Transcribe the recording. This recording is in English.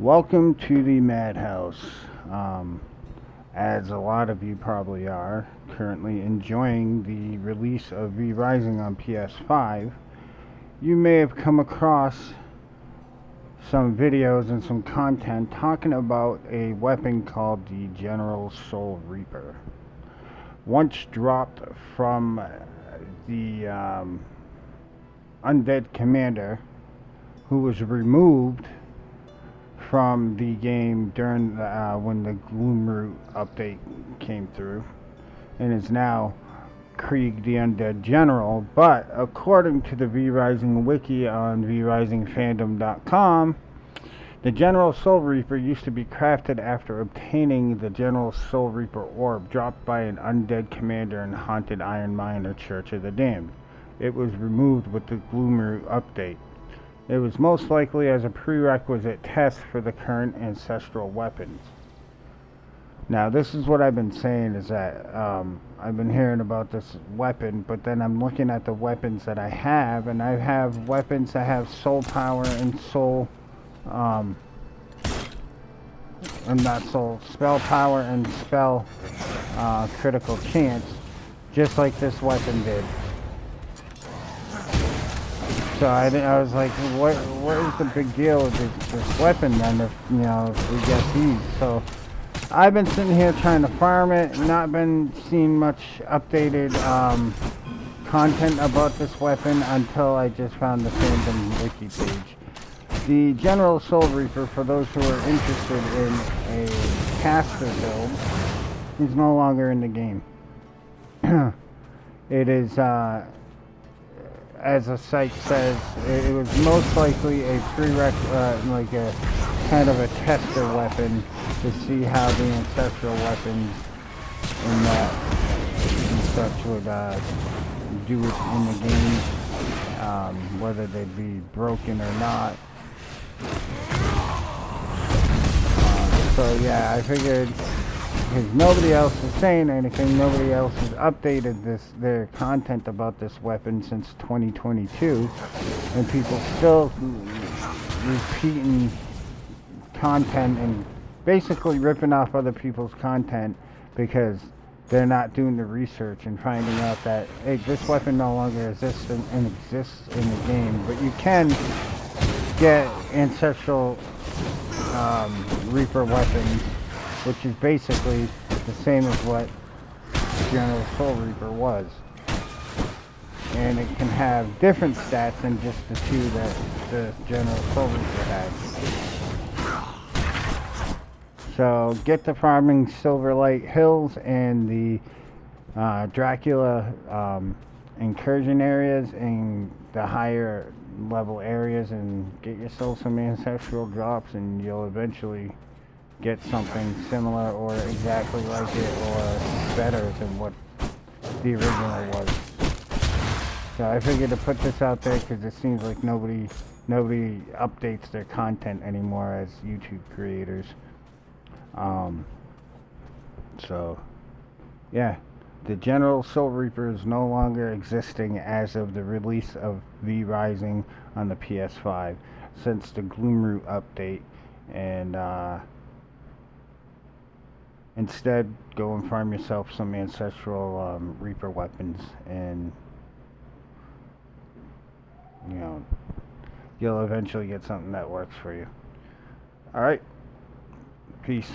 Welcome to the Madhouse. As a lot of you probably are currently enjoying the release of V Rising on PS5, you may have come across some videos and some content talking about a weapon called the General Soul Reaper. Once dropped from the Undead Commander, who was removed from the game during when the Gloomroot update came through, and is now Krieg the Undead General. But according to the V Rising wiki on vrisingfandom.com, the General Soul Reaper used to be crafted after obtaining the General Soul Reaper orb dropped by an undead commander in Haunted Iron Mine or Church of the Damned. It was removed with the Gloomroot update. It was most likely as a prerequisite test for the current ancestral weapons. Now, this is what I've been saying, is that I've been hearing about this weapon, but then I'm looking at the weapons that I have, and I have weapons that have soul power and soul, and not soul, spell power and spell critical chance, just like this weapon did. So I was like, what is the big deal with this weapon then, if we get these? So I've been sitting here trying to farm it, not been seeing much updated content about this weapon until I just found the fandom wiki page. The General Soul Reaper, for those who are interested in a caster build, is no longer in the game. It is as the site says, it was most likely a like a kind of a tester weapon to see how the ancestral weapons and such would do it in the game, whether they'd be broken or not. So yeah, I figured, because nobody else is saying anything, nobody else has updated their content about this weapon since 2022, and people still repeating content and basically ripping off other people's content because they're not doing the research and finding out that, hey, this weapon no longer exists in the game, but you can get ancestral Reaper weapons, which is basically the same as what General Soul Reaper was. And it can have different stats than just the two that the General Soul Reaper had. So get to farming Silverlight Hills and the Dracula incursion areas and the higher level areas, and get yourself some ancestral drops, and you'll eventually get something similar or exactly like it or better than what the original was. So I figured to put this out there because it seems like nobody updates their content anymore as YouTube creators. So yeah, the General Soul Reaper is no longer existing as of the release of V Rising on the PS5 since the Gloomroot update, and instead, go and farm yourself some ancestral Reaper weapons, and you'll eventually get something that works for you. Alright, peace.